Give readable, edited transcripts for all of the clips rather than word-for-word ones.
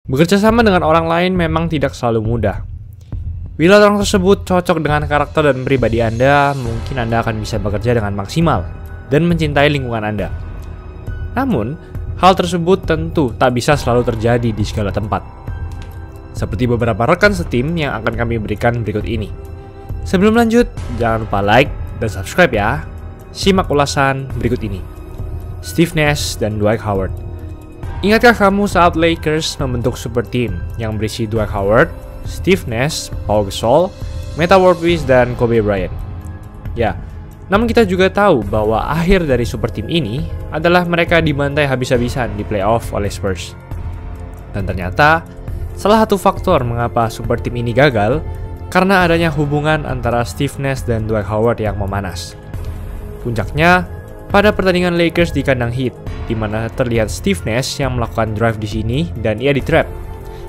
Bekerja sama dengan orang lain memang tidak selalu mudah. Bila orang tersebut cocok dengan karakter dan pribadi Anda, mungkin Anda akan bisa bekerja dengan maksimal dan mencintai lingkungan Anda. Namun, hal tersebut tentu tak bisa selalu terjadi di segala tempat. Seperti beberapa rekan setim yang akan kami berikan berikut ini. Sebelum lanjut, jangan lupa like dan subscribe ya. Simak ulasan berikut ini. Steve Nash dan Dwight Howard. Ingatkah kamu saat Lakers membentuk super team yang berisi Dwight Howard, Steve Nash, Paul Gasol, Metta World dan Kobe Bryant? Ya, namun kita juga tahu bahwa akhir dari super team ini adalah mereka dibantai habis-habisan di playoff oleh Spurs. Dan ternyata, salah satu faktor mengapa super team ini gagal karena adanya hubungan antara Steve Nash dan Dwight Howard yang memanas. Puncaknya, pada pertandingan Lakers di kandang Heat, di mana terlihat Steve Nash yang melakukan drive di sini dan ia di-trap.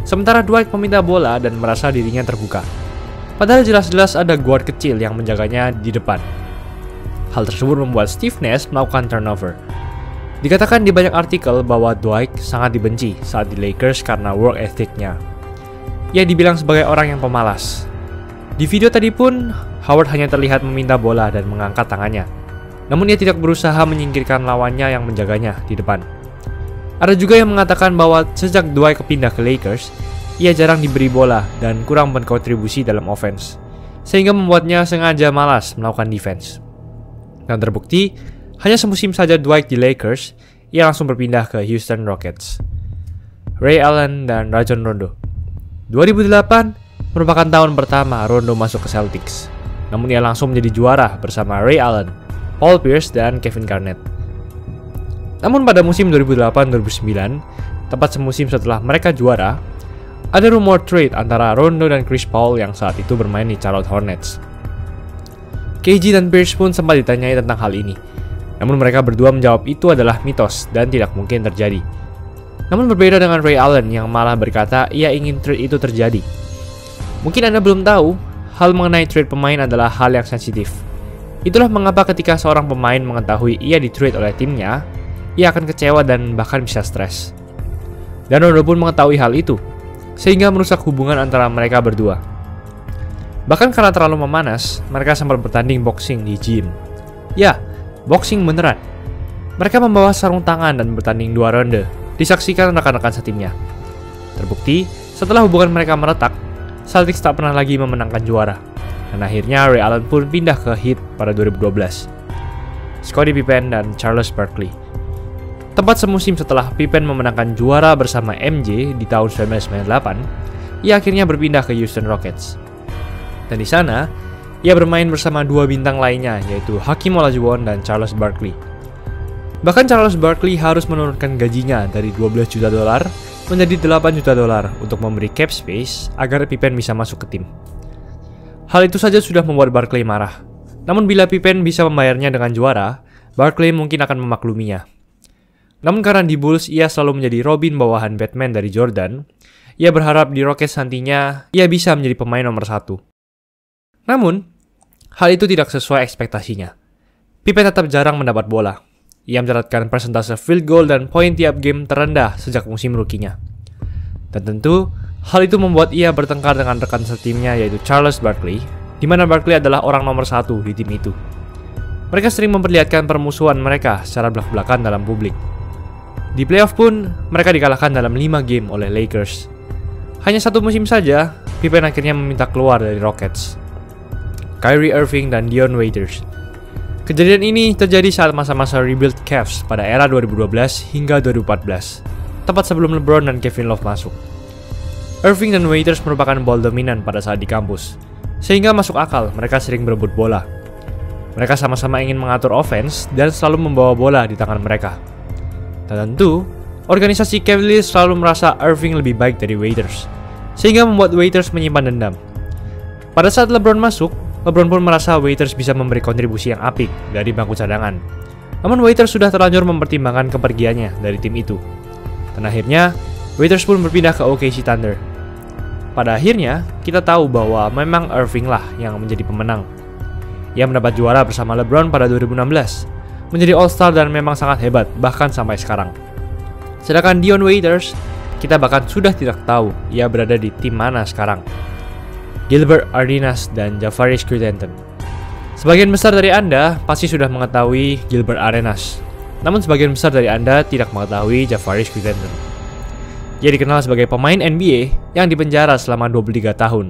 Sementara Dwight meminta bola dan merasa dirinya terbuka. Padahal jelas-jelas ada guard kecil yang menjaganya di depan. Hal tersebut membuat Steve Nash melakukan turnover. Dikatakan di banyak artikel bahwa Dwight sangat dibenci saat di Lakers karena work ethic-nya. Ia dibilang sebagai orang yang pemalas. Di video tadi pun, Howard hanya terlihat meminta bola dan mengangkat tangannya. Namun ia tidak berusaha menyingkirkan lawannya yang menjaganya di depan. Ada juga yang mengatakan bahwa sejak Dwight kepindah ke Lakers, ia jarang diberi bola dan kurang berkontribusi dalam offense, sehingga membuatnya sengaja malas melakukan defense. Dan terbukti, hanya semusim saja Dwight di Lakers, ia langsung berpindah ke Houston Rockets. Ray Allen dan Rajon Rondo. 2008 merupakan tahun pertama Rondo masuk ke Celtics, namun ia langsung menjadi juara bersama Ray Allen, Paul Pierce, dan Kevin Garnett. Namun pada musim 2008-2009, tepat semusim setelah mereka juara, ada rumor trade antara Rondo dan Chris Paul yang saat itu bermain di Charlotte Hornets. KG dan Pierce pun sempat ditanyai tentang hal ini. Namun mereka berdua menjawab itu adalah mitos dan tidak mungkin terjadi. Namun berbeda dengan Ray Allen yang malah berkata ia ingin trade itu terjadi. Mungkin Anda belum tahu, hal mengenai trade pemain adalah hal yang sensitif. Itulah mengapa ketika seorang pemain mengetahui ia di-trade oleh timnya, ia akan kecewa dan bahkan bisa stres. Dan Rondo pun mengetahui hal itu, sehingga merusak hubungan antara mereka berdua. Bahkan karena terlalu memanas, mereka sempat bertanding boxing di gym. Ya, boxing beneran. Mereka membawa sarung tangan dan bertanding 2 ronde, disaksikan rekan-rekan setimnya. Terbukti, setelah hubungan mereka meretak, Celtics tak pernah lagi memenangkan juara. Dan akhirnya Ray Allen pun pindah ke Heat pada 2012. Scottie Pippen dan Charles Barkley. Tepat semusim setelah Pippen memenangkan juara bersama MJ di tahun 1998, ia akhirnya berpindah ke Houston Rockets. Dan di sana, ia bermain bersama 2 bintang lainnya, yaitu Hakeem Olajuwon dan Charles Barkley. Bahkan Charles Barkley harus menurunkan gajinya dari $12 juta menjadi $8 juta untuk memberi cap space agar Pippen bisa masuk ke tim. Hal itu saja sudah membuat Barkley marah. Namun bila Pippen bisa membayarnya dengan juara, Barkley mungkin akan memakluminya. Namun karena di Bulls ia selalu menjadi Robin bawahan Batman dari Jordan, ia berharap di Rockets nantinya ia bisa menjadi pemain nomor 1. Namun, hal itu tidak sesuai ekspektasinya. Pippen tetap jarang mendapat bola. Ia mencatatkan persentase field goal dan poin tiap game terendah sejak musim rookie-nya. Dan tentu, hal itu membuat ia bertengkar dengan rekan setimnya yaitu Charles Barkley, di mana Barkley adalah orang nomor 1 di tim itu. Mereka sering memperlihatkan permusuhan mereka secara belak-belakan dalam publik. Di playoff pun, mereka dikalahkan dalam 5 game oleh Lakers. Hanya 1 musim saja, Pippen akhirnya meminta keluar dari Rockets. Kyrie Irving dan Dion Waiters. Kejadian ini terjadi saat masa-masa rebuild Cavs pada era 2012 hingga 2014, tepat sebelum LeBron dan Kevin Love masuk. Irving dan Waiters merupakan ball dominan pada saat di kampus, sehingga masuk akal mereka sering berebut bola. Mereka sama-sama ingin mengatur offense dan selalu membawa bola di tangan mereka. Dan tentu, organisasi Cavaliers selalu merasa Irving lebih baik dari Waiters, sehingga membuat Waiters menyimpan dendam. Pada saat LeBron masuk, LeBron pun merasa Waiters bisa memberi kontribusi yang apik dari bangku cadangan. Namun Waiters sudah terlanjur mempertimbangkan kepergiannya dari tim itu. Dan akhirnya, Waiters pun berpindah ke OKC Thunder. Pada akhirnya, kita tahu bahwa memang Irving lah yang menjadi pemenang. Ia mendapat juara bersama LeBron pada 2016, menjadi All-Star dan memang sangat hebat, bahkan sampai sekarang. Sedangkan Dion Waiters kita bahkan sudah tidak tahu ia berada di tim mana sekarang. Gilbert Arenas dan Javaris Crittenton. Sebagian besar dari Anda pasti sudah mengetahui Gilbert Arenas, namun sebagian besar dari Anda tidak mengetahui Javaris Crittenton. Ia dikenal sebagai pemain NBA yang dipenjara selama 23 tahun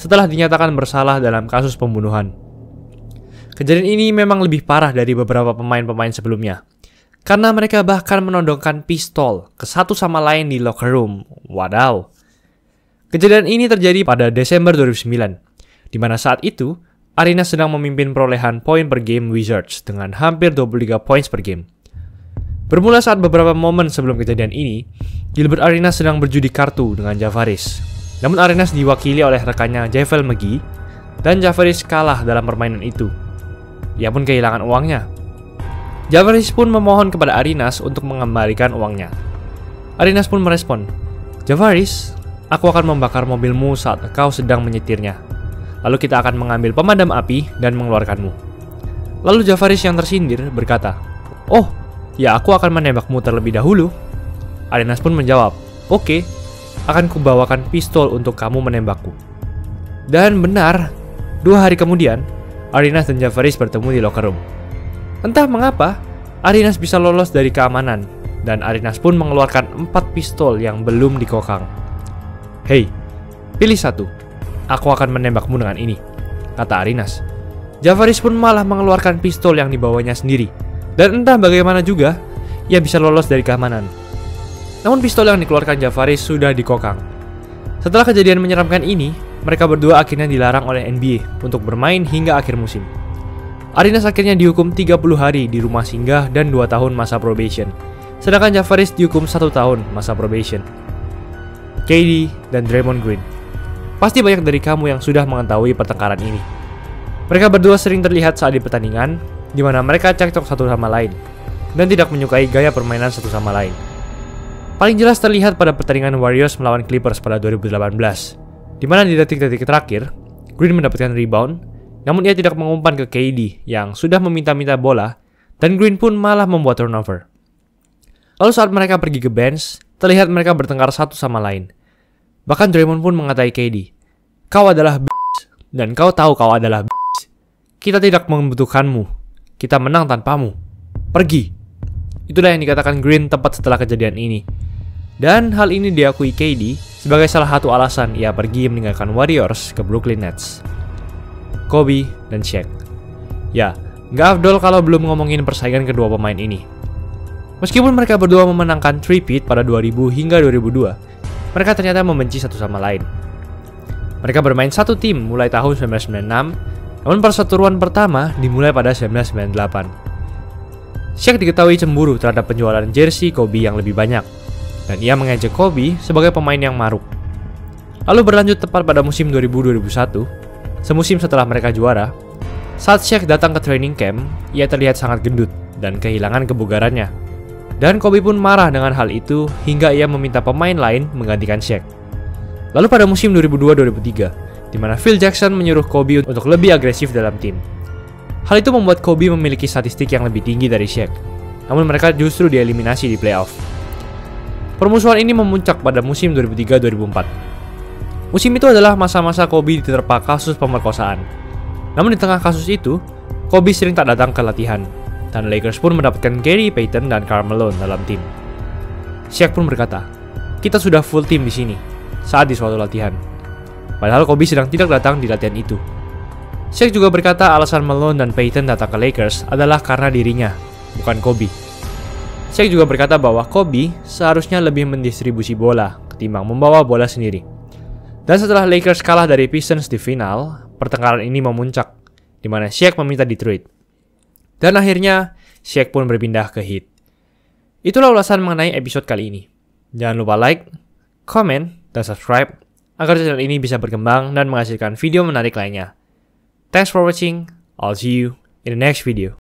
setelah dinyatakan bersalah dalam kasus pembunuhan. Kejadian ini memang lebih parah dari beberapa pemain-pemain sebelumnya, karena mereka bahkan menodongkan pistol ke satu sama lain di locker room. Wadaw. Kejadian ini terjadi pada Desember 2009, di mana saat itu Arenas sedang memimpin perolehan poin per game Wizards dengan hampir 23 poin per game. Bermula saat beberapa momen sebelum kejadian ini, Gilbert Arenas sedang berjudi kartu dengan Javaris. Namun Arenas diwakili oleh rekannya JaVale McGee, dan Javaris kalah dalam permainan itu. Ia pun kehilangan uangnya. Javaris pun memohon kepada Arenas untuk mengembalikan uangnya. Arenas pun merespon, "Javaris, aku akan membakar mobilmu saat kau sedang menyetirnya. Lalu kita akan mengambil pemadam api dan mengeluarkanmu." Lalu Javaris yang tersindir berkata, "Oh, ya aku akan menembakmu terlebih dahulu." Arenas pun menjawab, "Oke, akan kubawakan pistol untuk kamu menembakku." Dan benar, 2 hari kemudian, Arenas dan Javaris bertemu di locker room. Entah mengapa, Arenas bisa lolos dari keamanan, dan Arenas pun mengeluarkan 4 pistol yang belum dikokang. "Hei, pilih satu. Aku akan menembakmu dengan ini," kata Arenas. Javaris pun malah mengeluarkan pistol yang dibawanya sendiri, dan entah bagaimana juga, ia bisa lolos dari keamanan. Namun pistol yang dikeluarkan Javaris sudah dikokang. Setelah kejadian menyeramkan ini, mereka berdua akhirnya dilarang oleh NBA untuk bermain hingga akhir musim. Arenas akhirnya dihukum 30 hari di rumah singgah dan 2 tahun masa probation, sedangkan Javaris dihukum 1 tahun masa probation. KD dan Draymond Green. Pasti banyak dari kamu yang sudah mengetahui pertengkaran ini. Mereka berdua sering terlihat saat di pertandingan, di mana mereka cekcok satu sama lain, dan tidak menyukai gaya permainan satu sama lain. Paling jelas terlihat pada pertandingan Warriors melawan Clippers pada 2018, di mana di detik-detik terakhir, Green mendapatkan rebound, namun ia tidak mengumpan ke KD yang sudah meminta-minta bola, dan Green pun malah membuat turnover. Lalu saat mereka pergi ke bench, terlihat mereka bertengkar satu sama lain. Bahkan Draymond pun mengatai KD, "Kau adalah b****, dan kau tahu kau adalah b****. Kita tidak membutuhkanmu. Kita menang tanpamu. Pergi." Itulah yang dikatakan Green tepat setelah kejadian ini. Dan hal ini diakui KD sebagai salah satu alasan ia pergi meninggalkan Warriors ke Brooklyn Nets. Kobe dan Shaq. Ya, nggak afdol kalau belum ngomongin persaingan kedua pemain ini. Meskipun mereka berdua memenangkan three-peat pada 2000 hingga 2002, mereka ternyata membenci satu sama lain. Mereka bermain satu tim mulai tahun 1996, namun perseteruan pertama dimulai pada 1998. Shaq diketahui cemburu terhadap penjualan jersey Kobe yang lebih banyak, dan ia mengejek Kobe sebagai pemain yang maruk. Lalu berlanjut tepat pada musim 2000-2001, semusim setelah mereka juara. Saat Shaq datang ke training camp, ia terlihat sangat gendut dan kehilangan kebugarannya. Dan Kobe pun marah dengan hal itu hingga ia meminta pemain lain menggantikan Shaq. Lalu pada musim 2002-2003, di mana Phil Jackson menyuruh Kobe untuk lebih agresif dalam tim. Hal itu membuat Kobe memiliki statistik yang lebih tinggi dari Shaq, namun mereka justru dieliminasi di playoff. Permusuhan ini memuncak pada musim 2003-2004. Musim itu adalah masa-masa Kobe diterpa kasus pemerkosaan. Namun di tengah kasus itu, Kobe sering tak datang ke latihan, dan Lakers pun mendapatkan Gary Payton dan Karl Malone dalam tim. Shaq pun berkata, "Kita sudah full tim di sini," saat di suatu latihan. Padahal Kobe sedang tidak datang di latihan itu. Shaq juga berkata alasan Malone dan Payton datang ke Lakers adalah karena dirinya, bukan Kobe. Shaq juga berkata bahwa Kobe seharusnya lebih mendistribusi bola ketimbang membawa bola sendiri. Dan setelah Lakers kalah dari Pistons di final, pertengkaran ini memuncak, di mana Shaq meminta di-trade. Dan akhirnya, Shaq pun berpindah ke Heat. Itulah ulasan mengenai episode kali ini. Jangan lupa like, comment, dan subscribe, agar channel ini bisa berkembang dan menghasilkan video menarik lainnya. Thanks for watching, I'll see you in the next video.